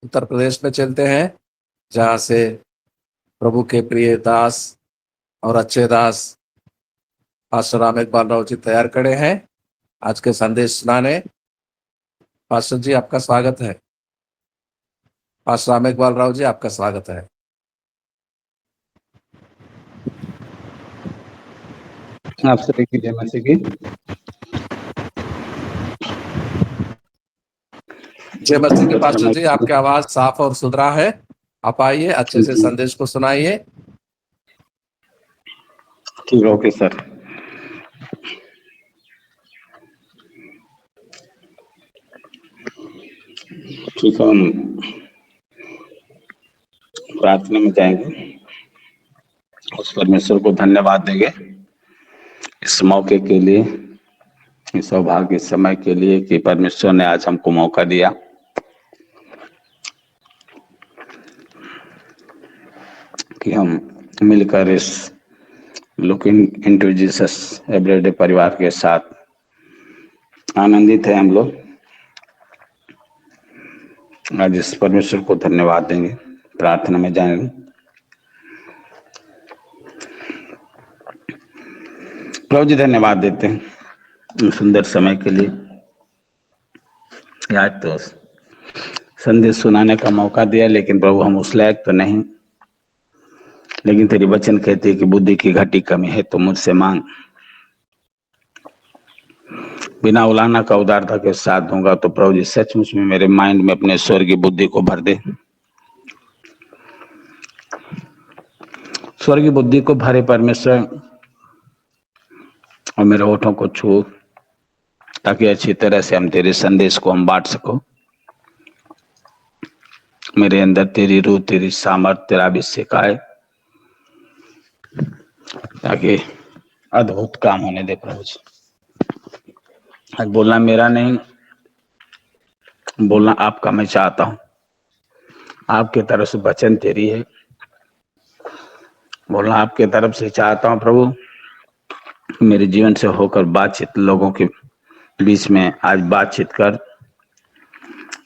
उत्तर प्रदेश में चलते हैं, जहाँ से प्रभु के प्रिय दास और अच्छे दास पास्टर राम इकबाल राव जी तैयार खड़े हैं आज के संदेश सुनाने। पास्टर जी, आपका स्वागत है। पास्टर राम इकबाल राव जी, आपका स्वागत है। आप सभी की जय मसीह की। जय मसीह की। पास्टर जी, आपकी आवाज साफ और सुथरा है। आप आइए, अच्छे से संदेश को सुनाइए। ठीक, ओके सर। ठीक है, हम प्रार्थना में जाएंगे। उस परमेश्वर को धन्यवाद देंगे इस मौके के लिए, इस सौभाग्य समय के लिए कि परमेश्वर ने आज हमको मौका दिया कि हम मिलकर इस लुकिंग इनटू जीसस एवरीडे परिवार के साथ आनंदित है। हम लोग आज इस परमेश्वर को धन्यवाद देंगे, प्रार्थना में जाएंगे। प्रभु जी, धन्यवाद देते हैं सुंदर समय के लिए। आज तो संदेश सुनाने का मौका दिया, लेकिन प्रभु हम उस लायक तो नहीं, लेकिन तेरी वचन कहती है कि बुद्धि की घटी कमी है तो मुझसे मांग, बिना उलाना का उदारता के साथ दूंगा। तो प्रभु जी सचमुच में मेरे माइंड में अपने स्वर्गीय बुद्धि को भर दे, स्वर्गीय बुद्धि को भरे परमेश्वर, और मेरे होठों को छू, ताकि अच्छी तरह से हम तेरे संदेश को हम बांट सको। मेरे अंदर तेरी रूह, तेरी सामर्थ, तेरा अभिषेक आए, ताकि अद्भुत काम होने दे। प्रभु जी, आज बोलना मेरा नहीं, बोलना आपका मैं चाहता हूं। आपके तरफ से वचन तेरी है, बोलना आपके तरफ से चाहता हूं। प्रभु, मेरे जीवन से होकर बातचीत लोगों के बीच में आज बातचीत कर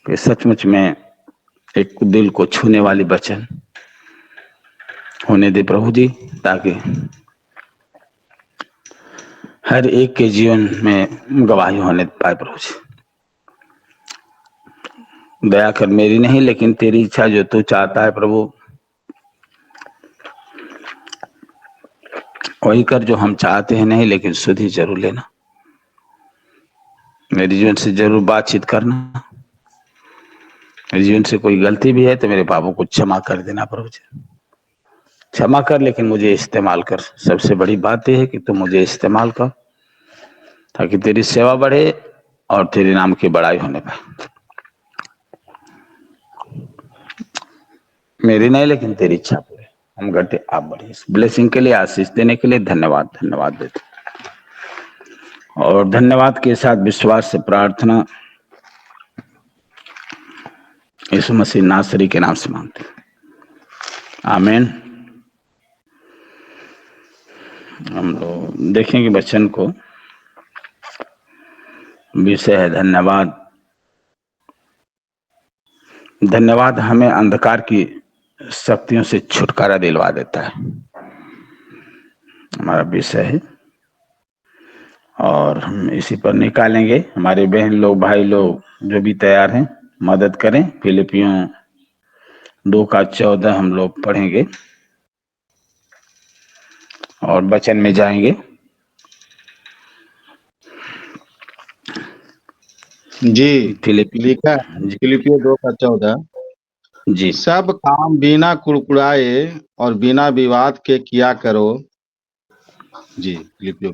कि सचमुच में एक दिल को छूने वाली वचन होने दे प्रभु जी, ताकि हर एक के जीवन में गवाही होने पाए। प्रभु जी, दया कर, मेरी नहीं लेकिन तेरी इच्छा जो तू चाहता है प्रभु, वही कर जो हम चाहते हैं। नहीं लेकिन सुधि जरूर लेना, मेरे जीवन से जरूर बातचीत करना। मेरे जीवन से कोई गलती भी है तो मेरे पापों को क्षमा कर देना प्रभु जी, क्षमा कर, लेकिन मुझे इस्तेमाल कर। सबसे बड़ी बात यह है कि तू मुझे इस्तेमाल कर, ताकि तेरी सेवा बढ़े और तेरे नाम की बड़ाई होने पाए। मेरी नहीं लेकिन तेरी इच्छा पूरे, हम घटे आप बढ़े। इस ब्लेसिंग के लिए, आशीष देने के लिए धन्यवाद, धन्यवाद देते। और धन्यवाद के साथ विश्वास से प्रार्थना यीशु मसीह नासरी के नाम से मांगते, आमीन। हम लोग देखेंगे वचन को, विषय है धन्यवाद। धन्यवाद हमें अंधकार की शक्तियों से छुटकारा दिलवा देता है, हमारा विषय है। और हम इसी पर निकालेंगे। हमारे बहन लोग, भाई लोग जो भी तैयार हैं मदद करें। फिलिपियों 2:14 हम लोग पढ़ेंगे और वचन में जाएंगे। जी, लिखा जी, फिलिपियों 2:14, जी, सब काम बिना कुड़कुड़ाए और बिना विवाद के किया करो। जी, फिलिपियों।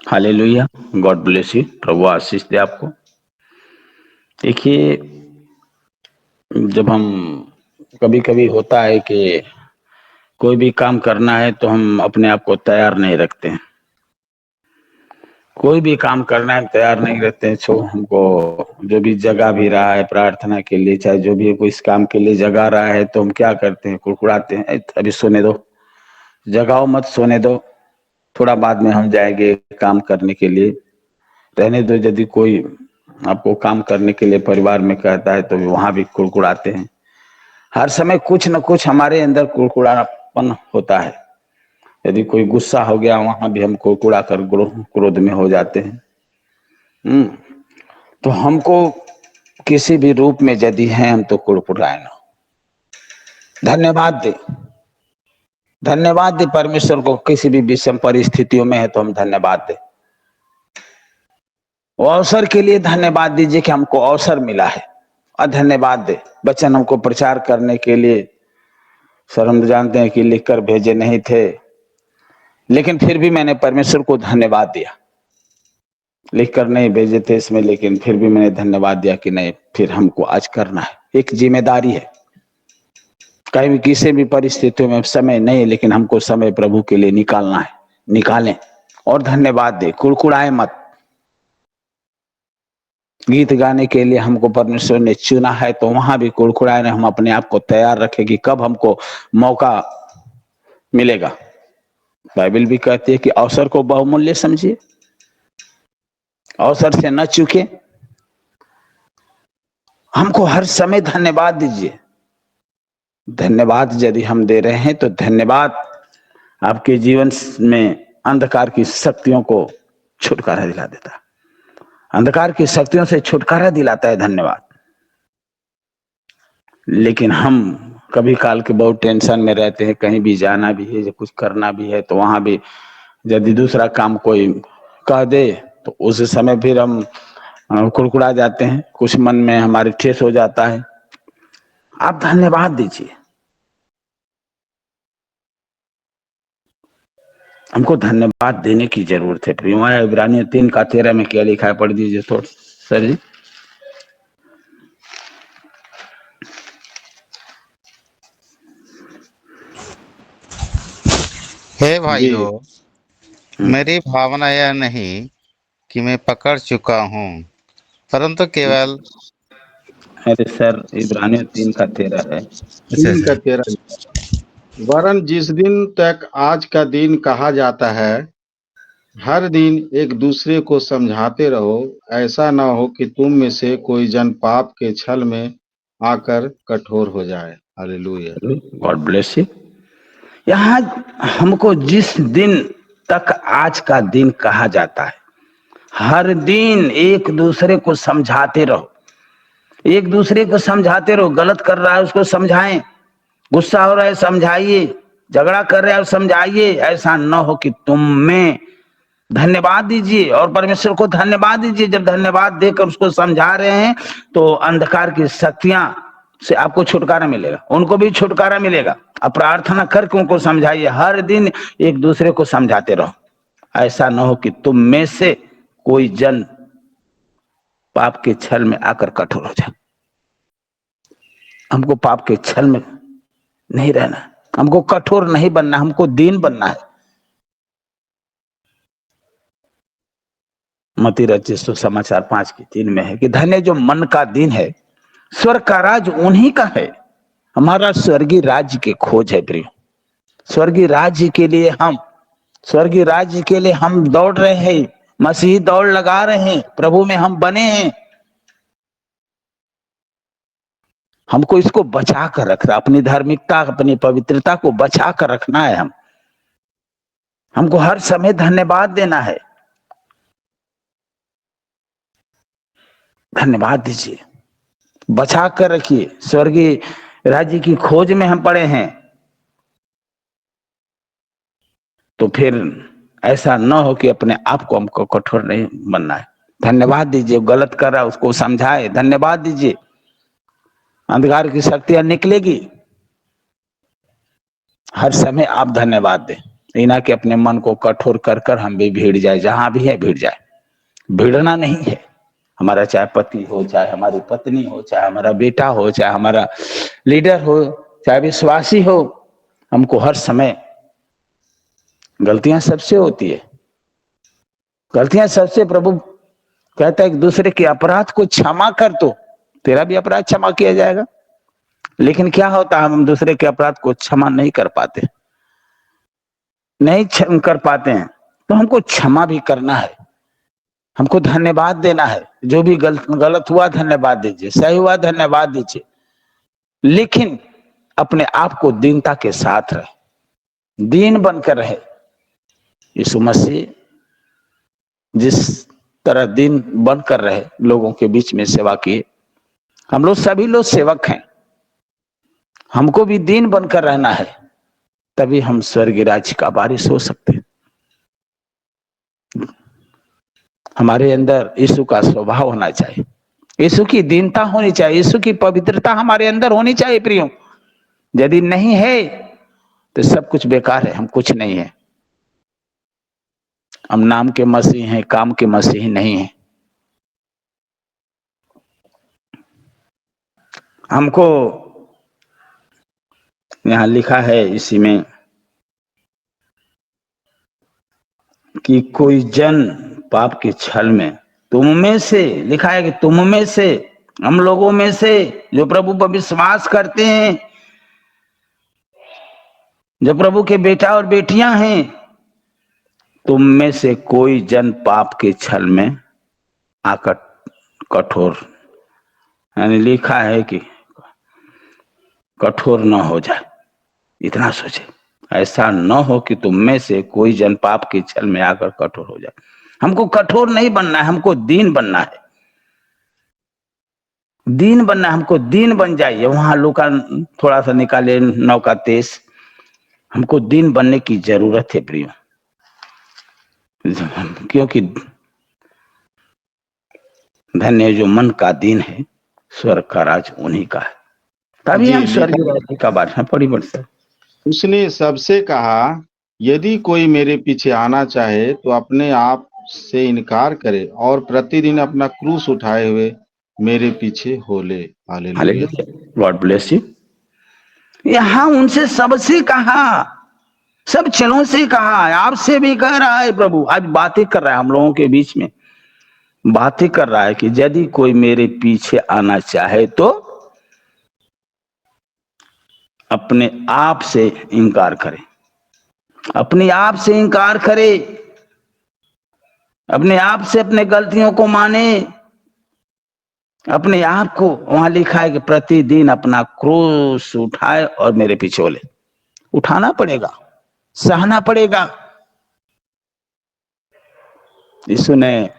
हालेलुया, गॉड ब्लेस यू, प्रभु आशीष दे आपको। देखिए, जब हम कभी कभी होता है कि कोई भी काम करना है तो हम अपने आप को तैयार नहीं रखते हैं। कोई भी काम करना है तैयार नहीं रहते हैं। छो हमको जो भी जगा भी रहा है प्रार्थना के लिए, चाहे जो भी कोई इस काम के लिए जगा रहा है, तो हम क्या करते हैं, कुड़कुड़ाते हैं, अभी सोने दो, जगाओ मत, सोने दो, थोड़ा बाद में हम जाएंगे काम करने के लिए, रहने दो। यदि कोई आपको काम करने के लिए परिवार में कहता है तो वहां भी कुड़कुड़ाते हैं। हर समय कुछ न कुछ हमारे अंदर कुड़कुड़ापन होता है। यदि कोई गुस्सा हो गया वहां भी हम कुड़कुड़ा कर क्रोध में हो जाते हैं। तो हमको किसी भी रूप में यदि हैं हम तो कुड़कुड़ाए ना। धन्यवाद दे, धन्यवाद दे परमेश्वर को। किसी भी विषम परिस्थितियों में है तो हम धन्यवाद दे। अवसर के लिए धन्यवाद दीजिए कि हमको अवसर मिला है, और धन्यवाद दे वचन हमको प्रचार करने के लिए। सर हम जानते हैं कि लिखकर भेजे नहीं थे, लेकिन फिर भी मैंने परमेश्वर को धन्यवाद दिया। लिखकर नहीं भेजे थे इसमें, लेकिन फिर भी मैंने धन्यवाद दिया कि नहीं, फिर हमको आज करना है। एक जिम्मेदारी है। कहीं भी किसी भी परिस्थितियों में समय नहीं, लेकिन हमको समय प्रभु के लिए निकालना है। निकालें और धन्यवाद दे, कुड़कुड़ाए मत। गीत गाने के लिए हमको परमेश्वर ने चुना है तो वहां भी कुड़कुड़ाए नहीं। हम अपने आप को तैयार रखें कि कब हमको मौका मिलेगा। बाइबल भी कहती है कि अवसर को बहुमूल्य समझिए, अवसर से न चूके। हमको हर समय धन्यवाद दीजिए। धन्यवाद यदि हम दे रहे हैं तो धन्यवाद आपके जीवन में अंधकार की शक्तियों को छुटकारा दिला देता है। अंधकार की शक्तियों से छुटकारा दिलाता है धन्यवाद। लेकिन हम कभी काल के बहुत टेंशन में रहते हैं, कहीं भी जाना भी है, कुछ करना भी है, तो वहां भी यदि दूसरा काम कोई कह दे तो उस समय फिर हम कुड़कुड़ा जाते हैं, कुछ मन में हमारे ठेस हो जाता है। आप धन्यवाद दीजिए। हमको धन्यवाद देने की जरूरत है। प्रिय इब्रानियों 3:13 में क्या लिखा है, पढ़ दीजिए थोड़ा सर जी। हे जी भाइयों, मेरी भावना यह नहीं कि मैं पकड़ चुका हूँ, परंतु केवल अरे सर, इब्रानियों 3:13 है। अच्छा दिन अच्छा का 13। वरन जिस दिन तक आज का दिन कहा जाता है, हर दिन एक दूसरे को समझाते रहो, ऐसा न हो कि तुम में से कोई जन पाप के छल में आकर कठोर हो जाए। हालेलुया। God bless you. यहाँ हमको जिस दिन तक आज का दिन कहा जाता है, हर दिन एक दूसरे को समझाते रहो। एक दूसरे को समझाते रहो। गलत कर रहा है उसको समझाएं, गुस्सा हो रहा है समझाइए, झगड़ा कर रहा है समझाइए। ऐसा न हो कि तुम में धन्यवाद दीजिए और परमेश्वर को धन्यवाद दीजिए। जब धन्यवाद देकर उसको समझा रहे हैं तो अंधकार की शक्तियां से आपको छुटकारा मिलेगा, उनको भी छुटकारा मिलेगा। अब प्रार्थना करके उनको समझाइए। हर दिन एक दूसरे को समझाते रहो। ऐसा न हो कि तुम में से कोई जन पाप के छल में आकर कठोर हो जाए। हमको पाप के छल में नहीं रहना, हमको कठोर नहीं बनना, हमको दीन बनना है। मती रचित सुसमाचार 5:3 में है कि धन्य जो मन का दिन है, स्वर्ग का राज उन्हीं का है। हमारा स्वर्गीय राज्य की खोज है प्रिय। स्वर्गीय राज्य के लिए स्वर्गीय राज्य के लिए हम दौड़ रहे हैं। मसीही दौड़ लगा रहे हैं, प्रभु में हम बने हैं। हमको इसको बचा कर रखना, अपनी धार्मिकता, अपनी पवित्रता को बचा कर रखना है। हमको हर समय धन्यवाद देना है। धन्यवाद दीजिए, बचा कर रखिए। स्वर्गीय राज्य की खोज में हम पड़े हैं, तो फिर ऐसा न हो कि अपने आप को हमको कठोर नहीं बनना है। धन्यवाद दीजिए। गलत कर रहा है उसको समझाए, धन्यवाद दीजिए। अंधकार की शक्तियां निकलेगी। हर समय आप धन्यवाद दें, ना कि अपने मन को कठोर कर कर हम भी भीड़ जाए। जहां भी है भीड़ जाए, भिड़ना नहीं है। हमारा चाहे पति हो, चाहे हमारी पत्नी हो, चाहे हमारा बेटा हो, चाहे हमारा लीडर हो, चाहे विश्वासी हो, हमको हर समय, गलतियां सबसे होती है, गलतियां सबसे। प्रभु कहता है एक दूसरे के अपराध को क्षमा कर, तो तेरा भी अपराध क्षमा किया जाएगा। लेकिन क्या होता है, हम दूसरे के अपराध को क्षमा नहीं कर पाते, नहीं कर पाते हैं। तो हमको क्षमा भी करना है। हमको धन्यवाद देना है। जो भी गलत हुआ धन्यवाद दीजिए, सही हुआ धन्यवाद दीजिए, लेकिन अपने आप को दीनता के साथ रहे, दीन बनकर रहे। यीशु मसीह जिस तरह दीन बनकर रहे, लोगों के बीच में सेवा किए, हम लोग सभी लोग सेवक हैं, हमको भी दीन बनकर रहना है, तभी हम स्वर्गीय राज्य का वारिस हो सकते हैं। हमारे अंदर यीशु का स्वभाव होना चाहिए, यीशु की दीनता होनी चाहिए, यीशु की पवित्रता हमारे अंदर होनी चाहिए प्रियो। यदि नहीं है तो सब कुछ बेकार है, हम कुछ नहीं है। हम नाम के मसीह हैं, काम के मसीह नहीं है। हमको यहां लिखा है इसी में कि कोई जन पाप के छल में, तुम में से लिखा है कि तुम में से, हम लोगों में से जो प्रभु पर विश्वास करते हैं, जो प्रभु के बेटा और बेटियां हैं, तुम में से कोई जन पाप के छल में आकर कठोर, यानी लिखा है कि कठोर न हो जाए। इतना सोचे, ऐसा न हो कि तुम में से कोई जन पाप के छल में आकर कठोर हो जाए। हमको कठोर नहीं बनना है, हमको दीन बनना है, दीन बनना है, हमको दीन बन जाइए। वहां लूका थोड़ा सा निकाले 9 का 23। हमको दीन बनने की जरूरत है प्रियो, क्योंकि धन्य जो मन का दीन है, स्वर्ग का राज उन्हीं का है। तभी जी, हम स्वर्ग राज्य का बांटना पड़ी बढ़ सकते। उसने सबसे कहा, यदि कोई मेरे पीछे आना चाहे तो अपने आप से इनकार करे और प्रतिदिन अपना क्रूस उठाए हुए मेरे पीछे हो ले। हालेलुया। God bless you. यहां उनसे सबसे कहा, सब चलों से कहा है, आपसे भी कह रहा है प्रभु। आज बातें कर रहा है, हम लोगों के बीच में बातें कर रहा है कि यदि कोई मेरे पीछे आना चाहे तो अपने आप से इनकार करे, अपने आप से इनकार करे, अपने आप से अपने गलतियों को माने, अपने आप को, वहां लिखा है कि प्रतिदिन अपना क्रूस उठाए और मेरे पीछे बोले। उठाना पड़ेगा, सहना पड़ेगा। यीशु ने,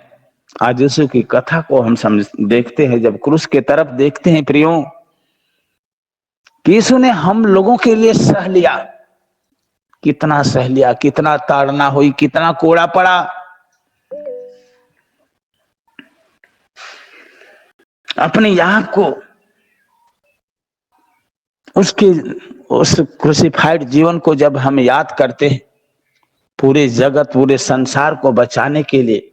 आज यीशु की कथा को हम समझ देखते हैं, जब क्रूस के तरफ देखते हैं प्रियो, कि यीशु ने हम लोगों के लिए सह लिया। कितना सह लिया, कितना ताड़ना हुई, कितना कोड़ा पड़ा। अपने आप को उसके उस क्रूसिफाइड जीवन को जब हम याद करते हैं, पूरे जगत, पूरे संसार को बचाने के लिए,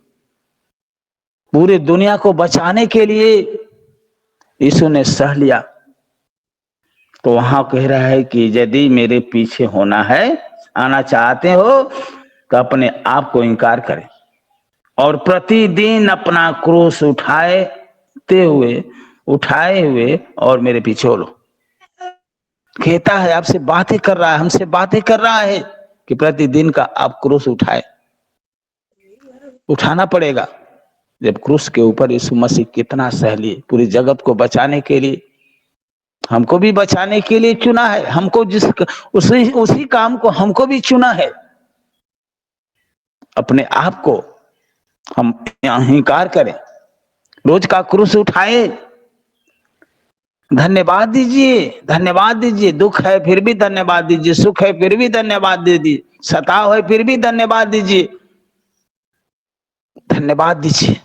पूरे दुनिया को बचाने के लिए यीशु ने सह लिया। तो वहां कह रहा है कि यदि मेरे पीछे होना है, आना चाहते हो, तो अपने आप को इनकार करें और प्रतिदिन अपना क्रूस उठाए हुए और मेरे पीछे लो। कहता है, आपसे बातें कर रहा है, हमसे बातें कर रहा है कि प्रतिदिन का आप क्रूस उठाना पड़ेगा। जब क्रूस के ऊपर यीशु मसीह कितना सह लिए, पूरी जगत को बचाने के लिए, हमको भी बचाने के लिए चुना है, हमको उसी काम को हमको भी चुना है। अपने आप को हम अहंकार करें, रोज का क्रूस उठाए, धन्यवाद दीजिए, धन्यवाद दीजिए। दुख है फिर भी धन्यवाद दीजिए, सुख है फिर भी धन्यवाद दीजिए, सताव है फिर भी धन्यवाद दीजिए, धन्यवाद दीजिए।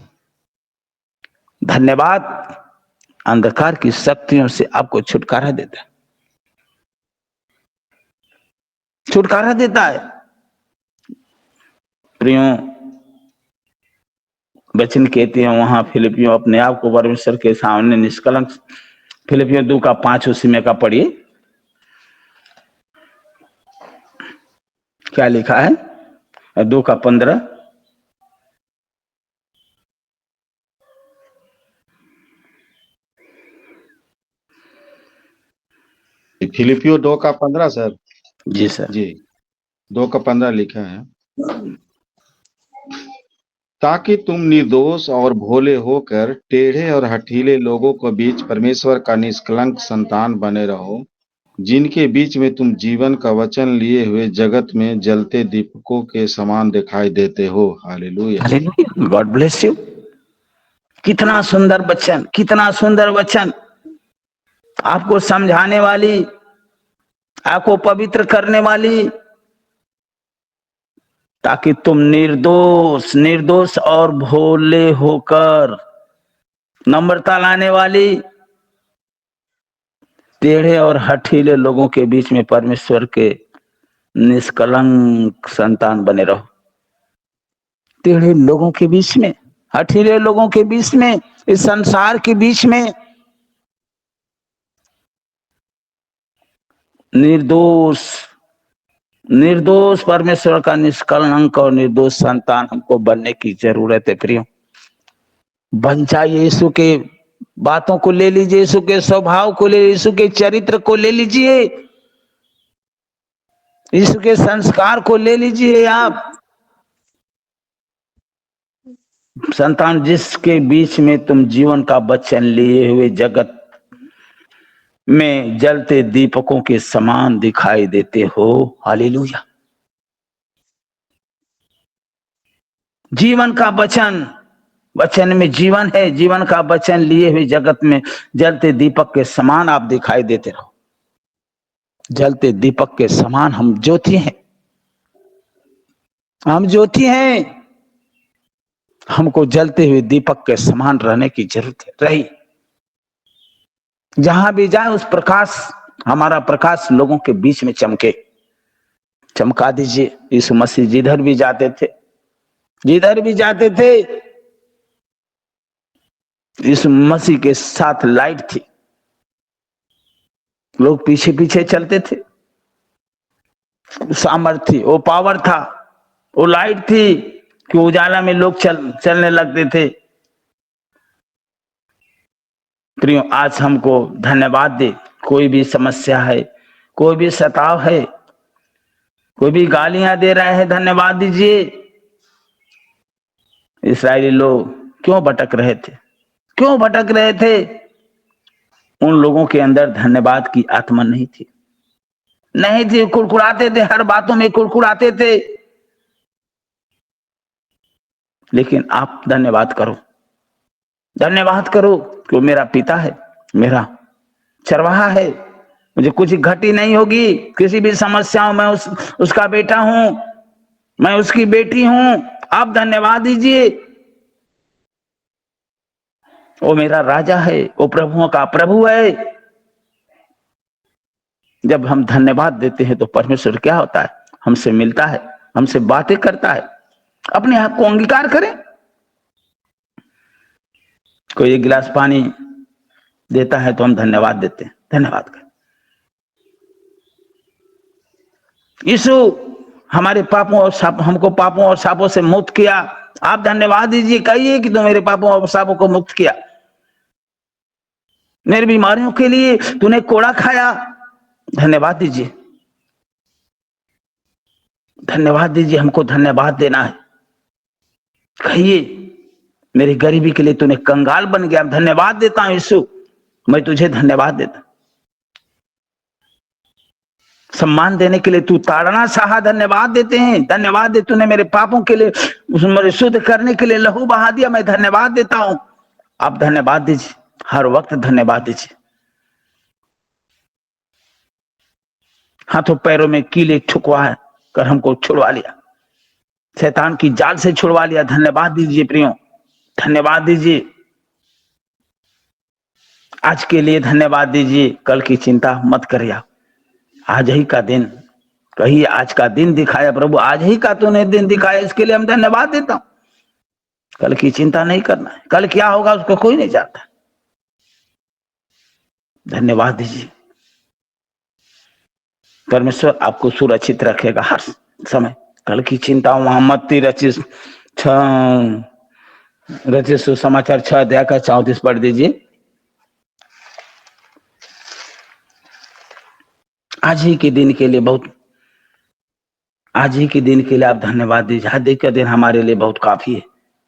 धन्यवाद अंधकार की शक्तियों से आपको छुटकारा देता है, छुटकारा देता है प्रियो। वचन कहते हैं वहां फिलिपियों, अपने आप को परमेश्वर के सामने निष्कलंक, फिलिपियों 2 का 5 उसी में का पढ़िए, क्या लिखा है? 2 का 15। फिलिपियो 2 का 15 सर। जी सर। जी, 2 का 15 लिखा है। ताकि तुम निर्दोष और भोले होकर टेढ़े और हठीले लोगों के बीच परमेश्वर का निष्कलंक संतान बने रहो, जिनके बीच में तुम जीवन का वचन लिए हुए जगत में जलते दीपकों के समान दिखाई देते हो। Hallelujah. Hallelujah, God bless you. कितना सुंदर वचन, कितना सुंदर वचन, आपको समझाने वाली, आपको पवित्र करने वाली, ताकि तुम निर्दोष निर्दोष और भोले होकर, नम्रता लाने वाली, टेढ़े और हठीले लोगों के बीच में परमेश्वर के निष्कलंक संतान बने रहो। टेढ़े लोगों के बीच में, हठीले लोगों के बीच में, इस संसार के बीच में निर्दोष निर्दोष परमेश्वर का निष्कलंक और निर्दोष संतान हमको बनने की जरूरत है। प्रियो, बन जाइए, यीशु के बातों को ले लीजिए, यीशु के स्वभाव को ले, यीशु के चरित्र को ले लीजिए, यीशु के संस्कार को ले लीजिए। आप संतान, जिसके बीच में तुम जीवन का वचन लिए हुए जगत में जलते दीपकों के समान दिखाई देते हो। हालेलुया। जीवन का वचन, वचन में जीवन है, जीवन का वचन लिए हुए जगत में जलते दीपक के समान आप दिखाई देते रहो। जलते दीपक के समान हम ज्योति हैं, हम ज्योति हैं। हमको जलते हुए दीपक के समान रहने की जरूरत है। रही जहां भी जाए उस प्रकाश, हमारा प्रकाश लोगों के बीच में चमके, चमका दीजिए। यीशु मसीह जिधर भी जाते थे, जिधर भी जाते थे, यीशु मसीह के साथ लाइट थी, लोग पीछे पीछे चलते थे। सामर्थ्य थी, वो पावर था, वो लाइट थी कि उजाला में लोग चलने लगते थे। प्रियो, आज हमको धन्यवाद दे। कोई भी समस्या है, कोई भी सताव है, कोई भी गालियां दे रहा है, धन्यवाद दीजिए। इस्राएली लोग क्यों भटक रहे थे, क्यों भटक रहे थे? उन लोगों के अंदर धन्यवाद की आत्मा नहीं थी, नहीं थी। कुड़कुड़ाते थे, हर बातों में कुड़कुड़ाते थे। लेकिन आप धन्यवाद करो, धन्यवाद करो कि वो मेरा पिता है, मेरा चरवाहा है, मुझे कुछ घटी नहीं होगी। किसी भी समस्याओं में उसका बेटा हूं, मैं उसकी बेटी हूं। आप धन्यवाद दीजिए। वो मेरा राजा है, वो प्रभुओं का प्रभु है। जब हम धन्यवाद देते हैं तो परमेश्वर क्या होता है? हमसे मिलता है, हमसे बातें करता है। अपने आप को अंगीकार करें। कोई एक गिलास पानी देता है तो हम धन्यवाद देते हैं, धन्यवाद करें। यीशु हमारे पापों और हमको पापों और सापों से मुक्त किया। आप धन्यवाद दीजिए, कहिए कि तू मेरे पापों और सापों को मुक्त किया, मेरी बीमारियों के लिए तूने कोड़ा खाया। धन्यवाद दीजिए, धन्यवाद दीजिए। हमको धन्यवाद देना है। कहिए, मेरी गरीबी के लिए तूने कंगाल बन गया, धन्यवाद देता हूं यीशु, मैं तुझे धन्यवाद देता। सम्मान देने के लिए तू ताड़ना सहा, धन्यवाद देते हैं। धन्यवाद दे, तूने मेरे पापों के लिए, मेरे शुद्ध करने के लिए लहू बहा दिया, मैं धन्यवाद देता हूं। आप धन्यवाद दीजिए, हर वक्त धन्यवाद दीजिए। हाथों पैरों में कीले ठुकवा कर हमको छुड़वा लिया, शैतान की जाल से छुड़वा लिया। धन्यवाद दीजिए प्रियो, धन्यवाद दीजिए। आज के लिए धन्यवाद दीजिए, कल की चिंता मत करिए। आज ही का दिन, कहिए आज का दिन दिखाया प्रभु, आज ही का तूने दिन दिखाया, इसके लिए हम धन्यवाद देता हूं। कल की चिंता नहीं करना है, कल क्या होगा उसको कोई नहीं जानता। धन्यवाद दीजिए। परमेश्वर आपको सुरक्षित रखेगा हर समय। कल की चिंता वहां मत रचित सुसमाचार 6 अध्याय का 34 पढ़ दीजिए। आज ही के दिन के लिए बहुत, आज ही के दिन के लिए आप धन्यवाद दीजिए। आज का दिन हमारे लिए बहुत काफी है,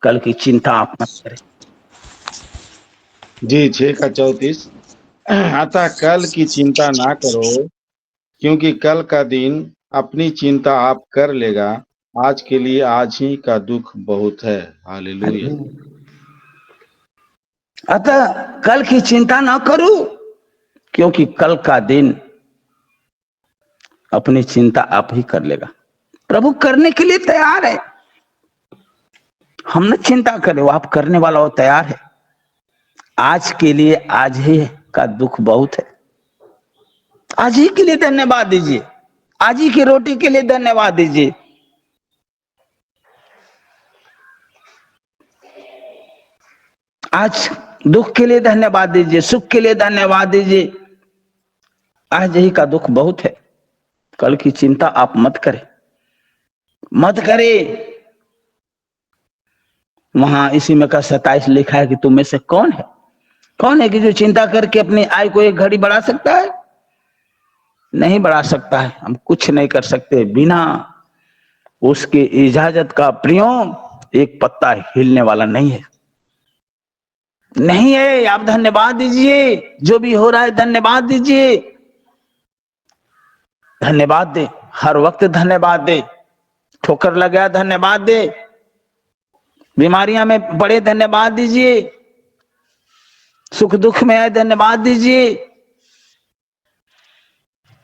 कल की चिंता आप मत करें। जी 6 का 34। अतः कल की चिंता ना करो, क्योंकि कल का दिन अपनी चिंता आप कर लेगा। आज के लिए आज ही का दुख बहुत है। हालेलुया। अतः कल की चिंता ना करो, क्योंकि कल का दिन अपनी चिंता आप ही कर लेगा। प्रभु करने के लिए तैयार है। हम न चिंता करें, वो आप करने वाला वो तैयार है। आज के लिए आज ही का दुख बहुत है। आज ही के लिए धन्यवाद दीजिए, आज ही की रोटी के लिए धन्यवाद दीजिए। आज दुख के लिए धन्यवाद दीजिए, सुख के लिए धन्यवाद दीजिए। आज ही का दुख बहुत है, कल की चिंता आप मत करें, मत करें। वहां इसी में का 27 लिखा है कि तुम में से कौन है कि जो चिंता करके अपनी आय को एक घड़ी बढ़ा सकता है? नहीं बढ़ा सकता है। हम कुछ नहीं कर सकते, बिना उसकी इजाजत का प्रियो एक पत्ता हिलने वाला नहीं है। नहीं है, आप धन्यवाद दीजिए। जो भी हो रहा है धन्यवाद दीजिए, धन्यवाद दे, हर वक्त धन्यवाद दे। ठोकर लग गया धन्यवाद दे, बीमारियां में पड़े धन्यवाद दीजिए, सुख दुख में आए धन्यवाद दीजिए।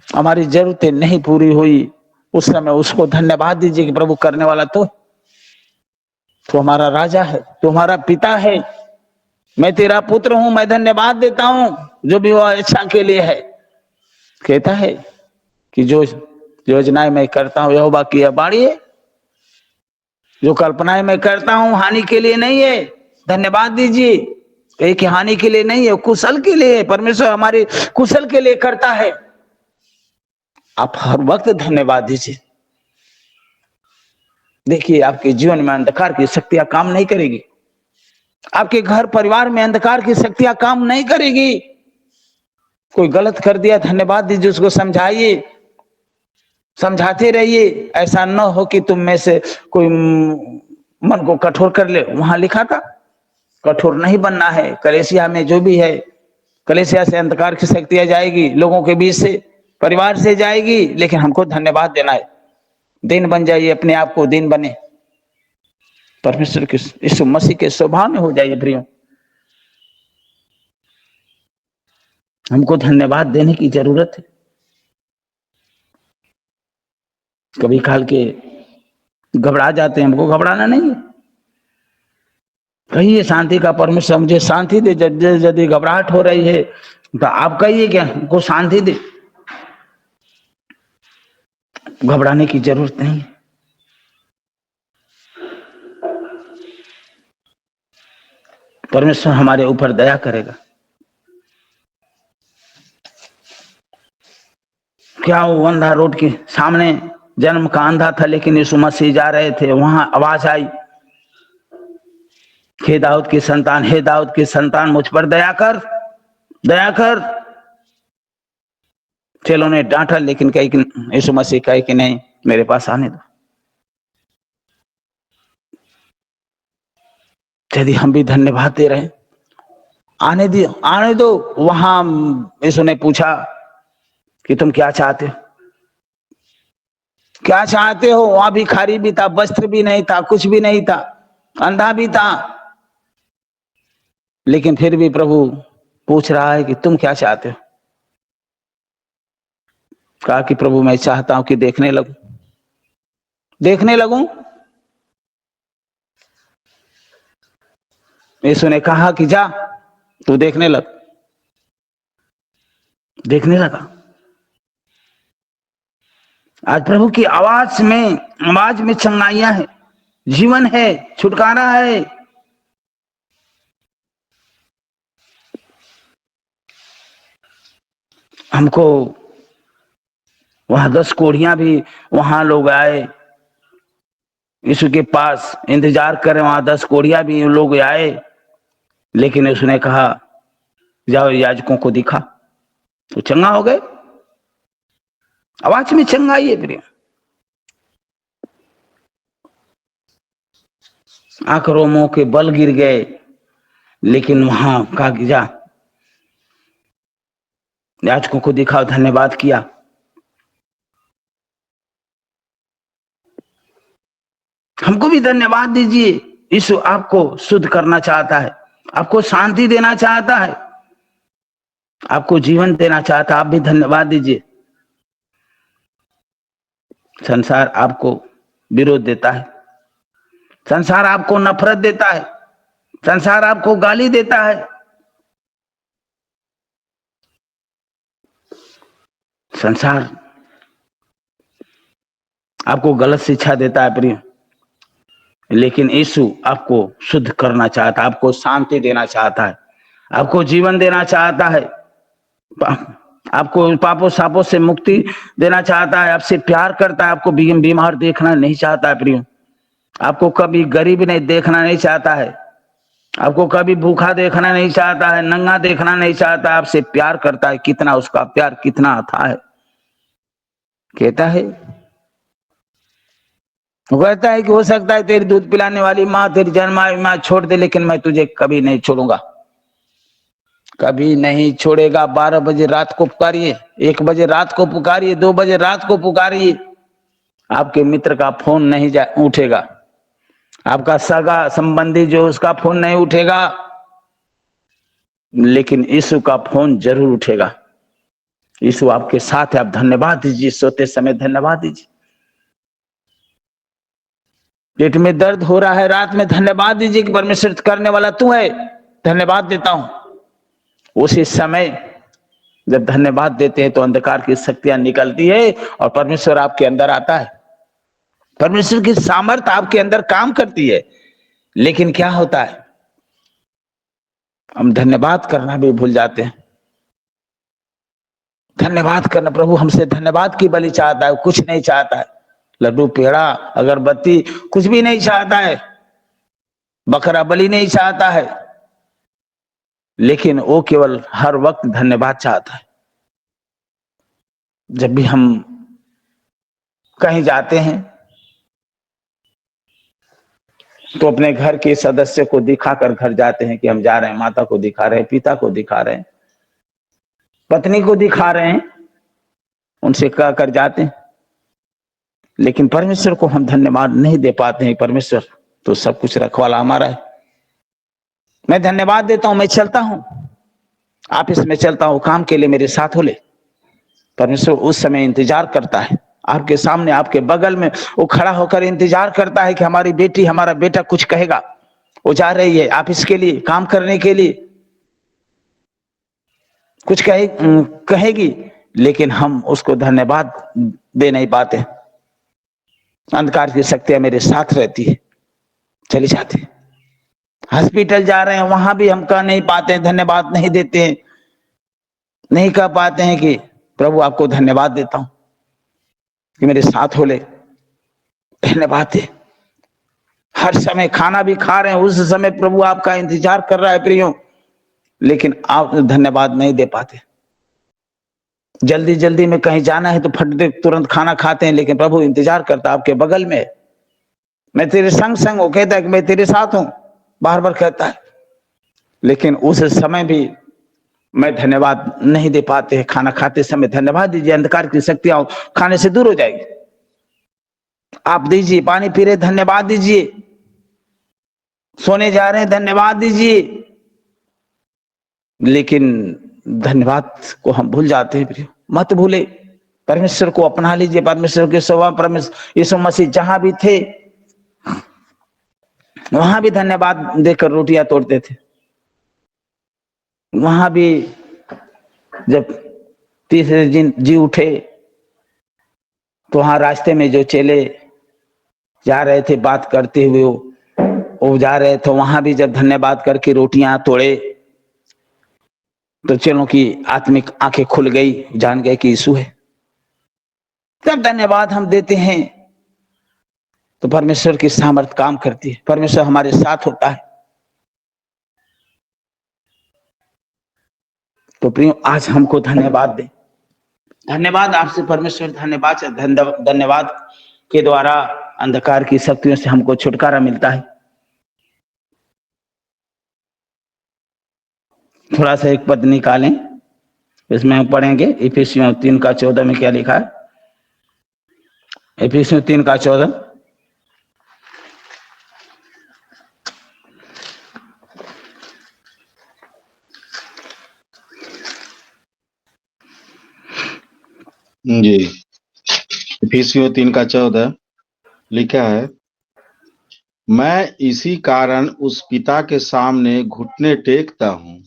हमारी जरूरतें नहीं पूरी हुई उस समय उसको धन्यवाद दीजिए कि प्रभु करने वाला तो हमारा राजा है, तो हमारा पिता है। मैं तेरा पुत्र हूं, मैं धन्यवाद देता हूं, जो भी वो इच्छा के लिए है। कहता है कि जो योजनाएं मैं करता हूं यहोवा की बाड़ी है, जो कल्पनाएं मैं करता हूं हानि के लिए नहीं है। धन्यवाद दीजिए, एक हानि के लिए नहीं है, कुशल के लिए। परमेश्वर हमारे कुशल के लिए करता है। आप हर वक्त धन्यवाद दीजिए। देखिए, आपके जीवन में अंधकार की शक्तियां काम नहीं करेगी, आपके घर परिवार में अंधकार की शक्तियां काम नहीं करेगी। कोई गलत कर दिया, धन्यवाद दीजिए, उसको समझाइए, समझाते रहिए। ऐसा न हो कि तुम में से कोई मन को कठोर कर ले। वहां लिखा था कठोर नहीं बनना है। कलेसिया में जो भी है, कलेसिया से अंधकार की शक्तियां जाएगी, लोगों के बीच से, परिवार से जाएगी, लेकिन हमको धन्यवाद देना है। दिन बन जाइए, अपने आप को दिन बने, परमेश्वर के यीशु मसीह के स्वभाव में हो जाइए। प्रियो, हमको धन्यवाद देने की जरूरत है। कभी काल के घबरा जाते हैं, हमको घबराना नहीं है। कहिए शांति का परमेश्वर मुझे शांति दे। यदि घबराहट हो रही है तो आप कहिए क्या हमको शांति दे। घबराने की जरूरत नहीं है। परमेश्वर हमारे ऊपर दया करेगा। क्या वो अंधा रोड के सामने जन्म का अंधा था, लेकिन यीशु मसीह जा रहे थे, वहां आवाज आई, हे दाऊद की संतान, हे दाऊद की संतान, मुझ पर दया कर, दया कर। चेलों ने डांटा, लेकिन कही कि यीशु मसीह कहे कि नहीं, मेरे पास आने दो। यदि हम भी धन्यवाद दे रहे हैं, आने दियो, आने दो। वहां यीशु ने पूछा कि तुम क्या चाहते हो, क्या चाहते हो? वहां भिखारी भी था, वस्त्र भी नहीं था, कुछ भी नहीं था, अंधा भी था, लेकिन फिर भी प्रभु पूछ रहा है कि तुम क्या चाहते हो? कहा कि प्रभु मैं चाहता हूं कि देखने लगूं, देखने लगूं। यीशु ने कहा कि जा, तू देखने लग। देखने लगा। आज प्रभु की आवाज में चंगाइयां है, जीवन है, छुटकारा है। हमको वहां 10 कोढ़ियां भी, वहां लोग आए यीशु के पास, इंतजार करें, वहां 10 कोढ़ियां भी लोग आए, लेकिन उसने कहा जाओ याजकों को दिखा, तो चंगा हो गए। आवाज में चंगाई है प्रिय। आंकड़ों मुंह के बल गिर गए, लेकिन वहां का गिरा याचकों को दिखा, धन्यवाद किया। हमको भी धन्यवाद दीजिए। यीशु आपको शुद्ध करना चाहता है, आपको शांति देना चाहता है, आपको जीवन देना चाहता है। आप भी धन्यवाद दीजिए। संसार आपको विरोध देता है, संसार आपको नफरत देता है, संसार आपको गाली देता है, संसार आपको गलत शिक्षा देता है प्रिय, लेकिन यीशु आपको शुद्ध करना चाहता है, आपको शांति देना चाहता है, आपको जीवन देना चाहता है, आपको पापों सापों से मुक्ति देना चाहता है, आपसे प्यार करता है, आपको बीमार देखना नहीं चाहता है प्रिय, आपको कभी गरीब नहीं देखना नहीं चाहता है, आपको कभी भूखा देखना नहीं चाहता है, नंगा देखना नहीं चाहता, आपसे प्यार करता है। कितना उसका प्यार कितना अथाह है। कहता है, वो कहता है कि हो सकता है तेरी दूध पिलाने वाली माँ, तेरी जन्माई माँ छोड़ दे, लेकिन मैं तुझे कभी नहीं छोड़ूंगा, कभी नहीं छोड़ेगा। 12 बजे रात को पुकारिए, 1 बजे रात को पुकारिए, 2 बजे रात को पुकारिए, आपके मित्र का फोन नहीं उठेगा, आपका सगा संबंधी जो उसका फोन नहीं उठेगा, लेकिन यीशु का फोन जरूर उठेगा। यीशु आपके साथ है। आप धन्यवाद दीजिए, सोते समय धन्यवाद दीजिए। पेट में दर्द हो रहा है रात में, धन्यवाद दीजिए कि परमेश्वर करने वाला तू है, धन्यवाद देता हूं। उसी समय जब धन्यवाद देते हैं तो अंधकार की शक्तियां निकलती है और परमेश्वर आपके अंदर आता है, परमेश्वर की सामर्थ्य आपके अंदर काम करती है। लेकिन क्या होता है, हम धन्यवाद करना भी भूल जाते हैं। धन्यवाद करना, प्रभु हमसे धन्यवाद की बलि चाहता है, कुछ नहीं चाहता है, लड्डू पेड़ा अगरबत्ती कुछ भी नहीं चाहता है, बकरा बलि नहीं चाहता है, लेकिन वो केवल हर वक्त धन्यवाद चाहता है। जब भी हम कहीं जाते हैं तो अपने घर के सदस्य को दिखाकर घर जाते हैं कि हम जा रहे हैं, माता को दिखा रहे हैं, पिता को दिखा रहे हैं, पत्नी को दिखा रहे हैं, उनसे कह कर जाते हैं। लेकिन परमेश्वर को हम धन्यवाद नहीं दे पाते हैं। परमेश्वर तो सब कुछ रखवाला हमारा है। मैं धन्यवाद देता हूं, मैं चलता हूं, आप इसमें चलता हूं, काम के लिए मेरे साथ हो ले। परमेश्वर उस समय इंतजार करता है, आपके सामने आपके बगल में वो खड़ा होकर इंतजार करता है कि हमारी बेटी हमारा बेटा कुछ कहेगा। वो जा रही है आप इसके लिए काम करने के लिए, कुछ कहेगी, लेकिन हम उसको धन्यवाद दे नहीं पाते। अंधकार की शक्तियां मेरे साथ रहती है, चली जाती। हॉस्पिटल जा रहे हैं, वहां भी हम कह नहीं पाते हैं, धन्यवाद नहीं देते हैं, नहीं कह पाते हैं कि प्रभु आपको धन्यवाद देता हूं कि मेरे साथ हो ले, धन्यवाद दे। हर समय खाना भी खा रहे हैं, उस समय प्रभु आपका इंतजार कर रहा है प्रियो, लेकिन आप धन्यवाद नहीं दे पाते। जल्दी जल्दी में कहीं जाना है तो फट दे तुरंत खाना खाते हैं, लेकिन प्रभु इंतजार करता आपके बगल में, मैं तेरे संग संग, वो कहता है कि मैं तेरे साथ हूं, बार बार कहता है, लेकिन उस समय भी मैं धन्यवाद नहीं दे पाते हैं। खाना खाते समय धन्यवाद दीजिए, अंधकार की शक्तियां खाने से दूर हो जाएगी। आप दीजिए, पानी पी रहे धन्यवाद दीजिए, सोने जा रहे हैं धन्यवाद दीजिए, लेकिन धन्यवाद को हम भूल जाते हैं प्रिय। मत भूले, परमेश्वर को अपना लीजिए। परमेश्वर के सेवा, परमेश्वर यीशु मसीह जहां भी थे वहां भी धन्यवाद देकर रोटियां तोड़ते थे। वहां भी जब तीसरे दिन जी उठे तो वहां रास्ते में जो चेले जा रहे थे बात करते हुए, वो जा रहे थे, वहां भी जब धन्यवाद करके रोटियां तोड़े तो चेलों की आत्मिक आंखें खुल गई, जान गए कि यीशु है। जब धन्यवाद हम देते हैं तो परमेश्वर की सामर्थ काम करती है, परमेश्वर हमारे साथ होता है। तो प्रियो, आज हमको धन्यवाद दे। धन्यवाद आपसे परमेश्वर, धन्यवाद के द्वारा अंधकार की शक्तियों से हमको छुटकारा मिलता है। थोड़ा सा एक पद निकालें, इसमें हम पढ़ेंगे इफिसियों 3:14 में क्या लिखा है। इफिसियों 3:14। जी, इफिसियों 3:14 लिखा है, मैं इसी कारण उस पिता के सामने घुटने टेकता हूँ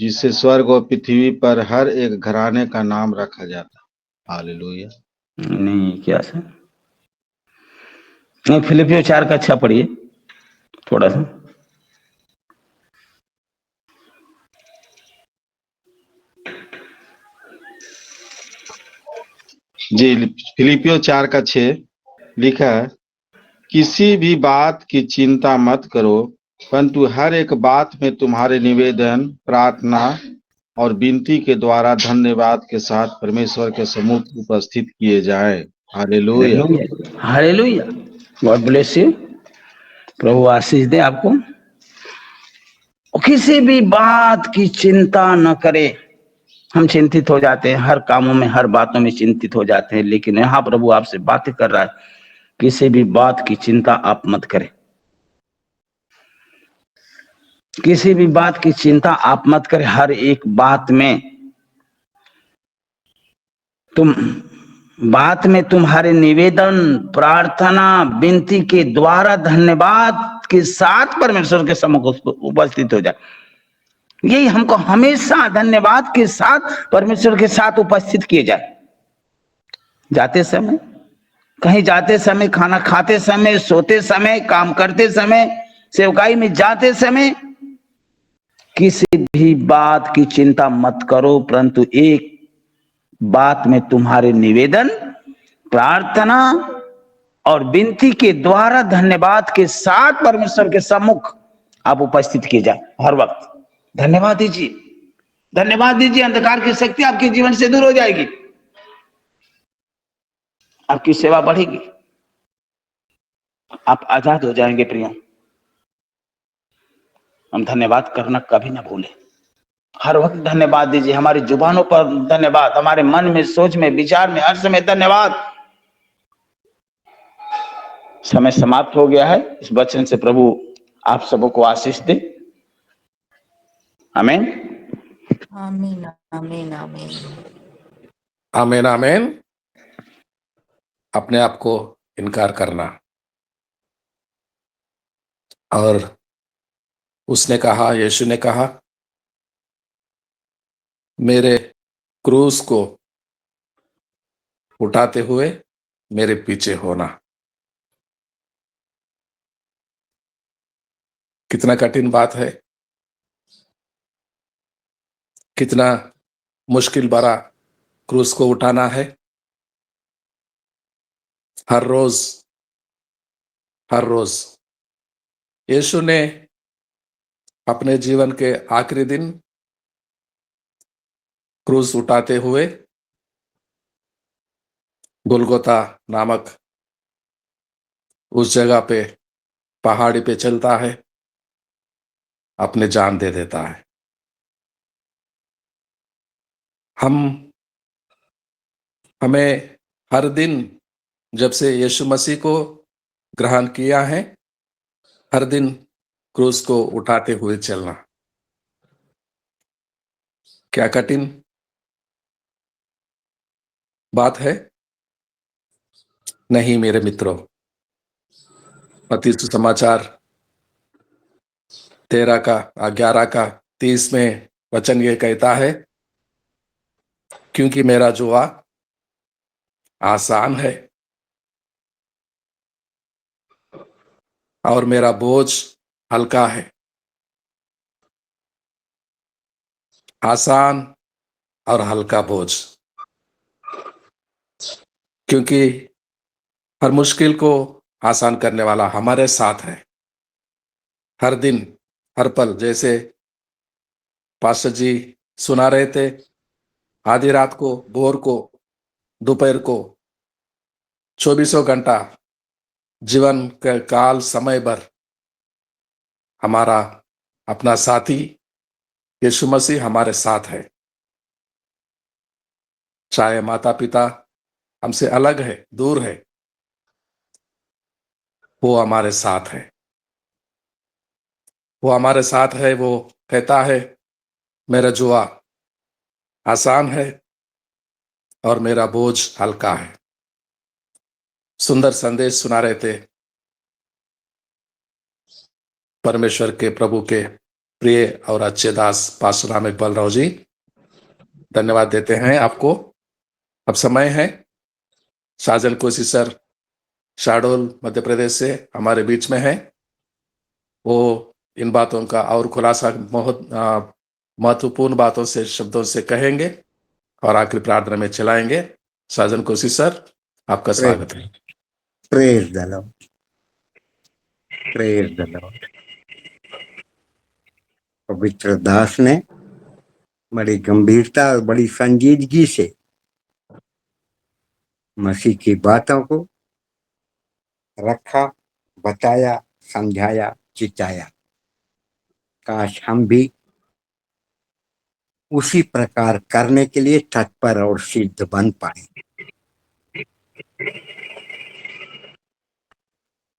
जिससे स्वर्ग और पृथ्वी पर हर एक घराने का नाम रखा जाता है। हालेलुया। नहीं, क्या सर, नहीं, फिलिपियो 4 का 6 पढ़िए थोड़ा सा। जी, फिलिपियो 4:6 लिखा है, किसी भी बात की चिंता मत करो, परंतु हर एक बात में तुम्हारे निवेदन, प्रार्थना और विनती के द्वारा धन्यवाद के साथ परमेश्वर के सम्मुख उपस्थित किए जाएं। Hallelujah. Hallelujah. God bless you. प्रभु आशीष दे आपको। किसी भी बात की चिंता न करे। हम चिंतित हो जाते हैं, हर कामों में, हर बातों में चिंतित हो जाते हैं, लेकिन यहाँ प्रभु आपसे बातें कर रहा है, किसी भी बात की चिंता आप मत करें। किसी भी बात की चिंता आप मत करें, हर एक बात में तुम्हारे निवेदन, प्रार्थना, विनती के द्वारा धन्यवाद के साथ परमेश्वर के सम्मुख उपस्थित हो जाए। यही हमको हमेशा धन्यवाद के साथ परमेश्वर के साथ उपस्थित किए जाए। जाते समय, कहीं जाते समय, खाना खाते समय, सोते समय, काम करते समय, सेवकाई में जाते समय, किसी भी बात की चिंता मत करो, परंतु एक बात में तुम्हारे निवेदन, प्रार्थना और विनती के द्वारा धन्यवाद के साथ परमेश्वर के सम्मुख आप उपस्थित किए जाए। हर वक्त धन्यवाद दीजिए, धन्यवाद दीजिए। अंधकार की शक्ति आपके जीवन से दूर हो जाएगी, आपकी सेवा बढ़ेगी, आप आजाद हो जाएंगे। प्रिय, हम धन्यवाद करना कभी ना भूलें। हर वक्त धन्यवाद दीजिए। हमारी जुबानों पर धन्यवाद, हमारे मन में, सोच में, विचार में हर समय धन्यवाद। समय समाप्त हो गया है। इस वचन से प्रभु आप सबों को आशीष दे। आमीन, आमीन, आमीन, आमीन। आमीन, आमीन। अपने आप को इनकार करना। और उसने कहा, यीशु ने कहा, मेरे क्रूस को उठाते हुए मेरे पीछे होना। कितना कठिन बात है, कितना मुश्किल भरा क्रूस को उठाना है। हर रोज यीशु ने अपने जीवन के आखिरी दिन क्रूस उठाते हुए गोलगोता नामक उस जगह पे, पहाड़ी पे चलता है, अपने जान दे देता है। हमें हर दिन, जब से यीशु मसीह को ग्रहण किया है, हर दिन क्रूस को उठाते हुए चलना। क्या कठिन बात है? नहीं मेरे मित्रों। मत्ती सुसमाचार 11:30 में वचन ये कहता है, क्योंकि मेरा जुआ आसान है और मेरा बोझ हल्का है। आसान और हल्का बोझ, क्योंकि हर मुश्किल को आसान करने वाला हमारे साथ है। हर दिन, हर पल, जैसे पास्टर जी सुना रहे थे, आधी रात को, भोर को, दोपहर को, 24 घंटा जीवन के काल समय भर हमारा अपना साथी यीशु मसीह हमारे साथ है। चाहे माता पिता हमसे अलग है, दूर है, वो हमारे साथ है। वो हमारे साथ है। वो कहता है, मेरा जुआ आसान है और मेरा बोझ हल्का है। सुंदर संदेश सुना रहे थे परमेश्वर के प्रभु के प्रिय और अच्छे दास पास्टर राम इकबाल राव जी। धन्यवाद देते हैं आपको। अब समय है, साजन कोसी सर शाहडोल मध्य प्रदेश से हमारे बीच में है। वो इन बातों का और खुलासा बहुत महत्वपूर्ण बातों से शब्दों से कहेंगे और आखिरी प्रार्थना में चलाएंगे। साजन कोसी सर, आपका स्वागत है। Praise the Lord, praise the Lord. पवित्र दास ने बड़ी गंभीरता और बड़ी संजीदगी से मसीह की बातों को रखा, बताया, समझाया, चिताया। काश हम भी उसी प्रकार करने के लिए तत्पर और सिद्ध बन पाए।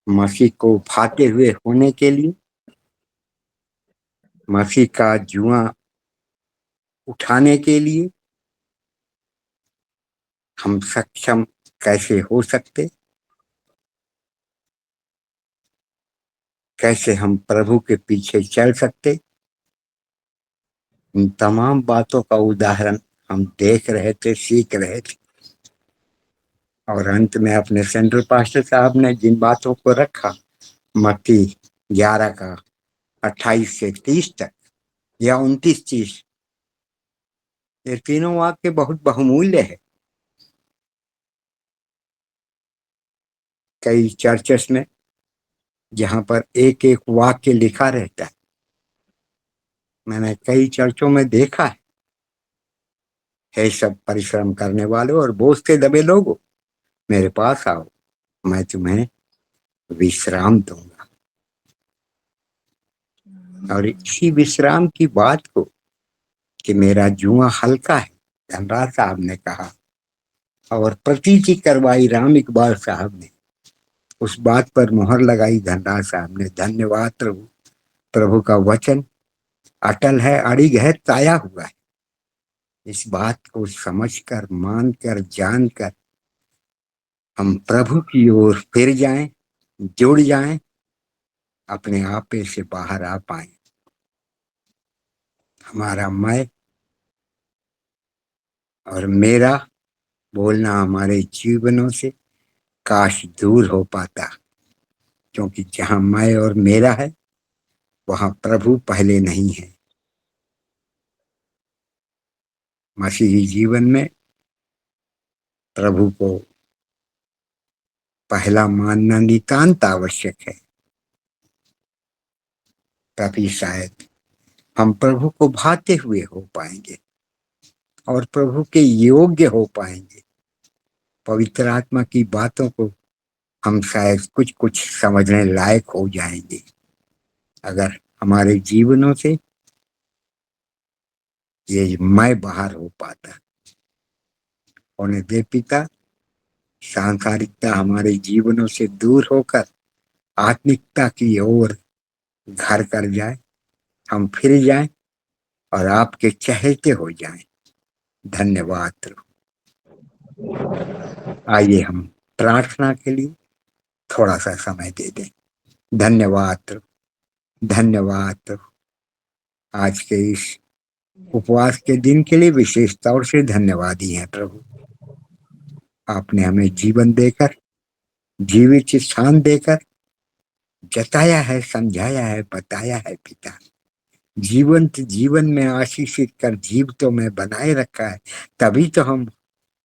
मसीह को भाते हुए होने के लिए, मसीह का जुआ उठाने के लिए हम सक्षम कैसे हो सकते? कैसे हम प्रभु के पीछे चल सकते? इन तमाम बातों का उदाहरण हम देख रहे थे, सीख रहे थे। और अंत में अपने सेंट्रल पास्टर साहब ने जिन बातों को रखा, मत्ती 11 का 28 से 30 तक या 29-30, ये तीनों वाक्य बहुत बहुमूल्य है। कई चर्चेस में जहां पर एक एक वाक्य लिखा रहता है, मैंने कई चर्चों में देखा है सब परिश्रम करने वालों और बोझ से दबे लोगों, मेरे पास आओ, मैं तुम्हें विश्राम दूंगा। और इसी विश्राम की बात को कि मेरा जुआ हल्का है, धनराज साहब ने कहा और प्रतीति करवाई राम इकबाल साहब ने, उस बात पर मोहर लगाई धनराज साहब ने। धन्यवाद प्रभु। प्रभु का वचन अटल है, अड़िग है, ताया हुआ है। इस बात को समझकर, मानकर, जानकर हम प्रभु की ओर फिर जाएं, जुड़ जाएं, अपने आपे से बाहर आ पाए। हमारा मैं और मेरा बोलना हमारे जीवनों से काश दूर हो पाता, क्योंकि जहां मैं और मेरा है वहां प्रभु पहले नहीं है। मसीही जीवन में प्रभु को पहला मानना नितांत आवश्यक है, तभी शायद हम प्रभु को भाते हुए हो पाएंगे और प्रभु के योग्य हो पाएंगे। पवित्र आत्मा की बातों को हम शायद कुछ कुछ समझने लायक हो जाएंगे अगर हमारे जीवनों से ये मैं बाहर हो पाता। होने दे पिता, सांसारिकता हमारे जीवनों से दूर होकर आत्मिकता की ओर घर कर जाए, हम फिर जाएं और आपके चहेते हो जाएं। धन्यवाद प्रभु। आइए हम प्रार्थना के लिए थोड़ा सा समय दे दें। धन्यवाद प्रभु, धन्यवाद प्रभु। आज के इस उपवास के दिन के लिए विशेष तौर से धन्यवादी हैं प्रभु। आपने हमें जीवन देकर, जीवित स्थान देकर जताया है, समझाया है, बताया है पिता। जीवंत जीवन में आशीषित कर जीवितों में बनाए रखा है, तभी तो हम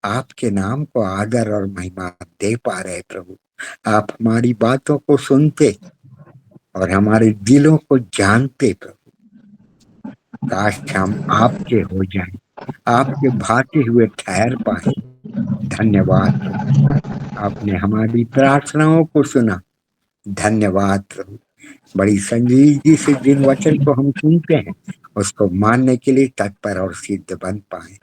आपके नाम को आदर और महिमा दे पा रहे प्रभु। आप हमारी बातों को सुनते और हमारे दिलों को जानते प्रभु। काश हम आपके हो जाएं, आपके भाते हुए ठहर पाए। धन्यवाद प्रभु, आपने हमारी प्रार्थनाओं को सुना। धन्यवाद प्रभु। बड़ी संजीदगी से जिन वचन को हम सुनते हैं उसको मानने के लिए तत्पर और सिद्ध बन पाए।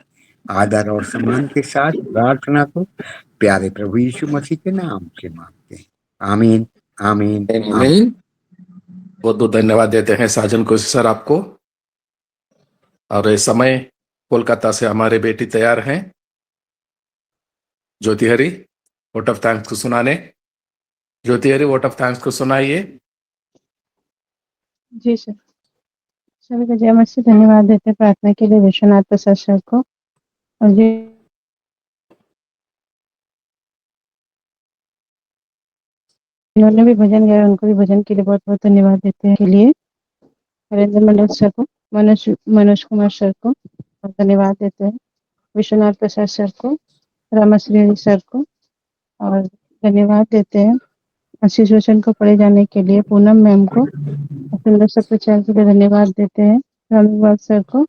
आदर और सम्मान के साथ प्रार्थना को प्यारे प्रभु यीशु मसीह के नाम से मांगते हैं। आमीन आमीन आमीन। आमीन। बहुत बहुत धन्यवाद देते हैं साजन को सर आपको। और इस समय कोलकाता से हमारे बेटी तैयार हैं ज्योति हरी वोट ऑफ थैंक्स को सुनाने। ज्योति हरी वोट ऑफ थैंक्स को सुनाइए। जी सर। सभी को जय मसीह। धन्यवाद देते हैं प्रार्थना के लिए विश्वनाथ प्रसाद सर को, और जी इन्होंने भी भजन गाया, उनको भी भजन के लिए बहुत बहुत धन्यवाद देते हैं। के लिए हरेंद्र मंडल सर को, मनोज कुमार सर को धन्यवाद देते हैं। विश्वनाथ प्रसाद सर को, रामाश्री सर को और धन्यवाद देते हैं। आशीष वचन को पढ़े जाने के लिए पूनम मैम को, सुंदर सब प्रचार के लिए धन्यवाद देते हैं रामगोपाल सर को,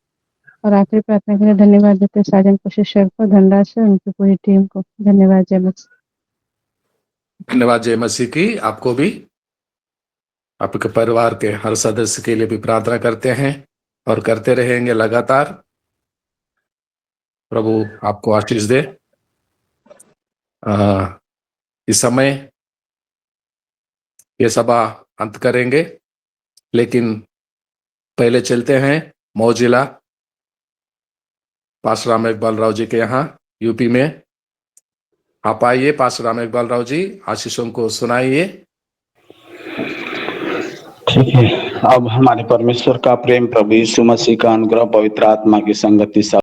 और आखिरी प्रार्थना के लिए धन्यवाद देते हैं साजन कोशिश सर को, धनराज सर, उनकी पूरी टीम को धन्यवाद। जय मसीह। धन्यवाद जय मसीह की। आपको भी, आपके परिवार के हर सदस्य के लिए भी प्रार्थना करते हैं और करते रहेंगे लगातार। प्रभु आपको आशीष दे। इस समय ये सभा अंत करेंगे, लेकिन पहले चलते हैं मौजिला पास्टर राम इकबाल राव जी के यहाँ यूपी में। आप आइए पास्टर राम इकबाल राव जी, आशीषों को सुनाइए। ठीक है। अब हमारे परमेश्वर का प्रेम, प्रभु यीशु मसीह का अनुग्रह, पवित्र आत्मा की संगति सब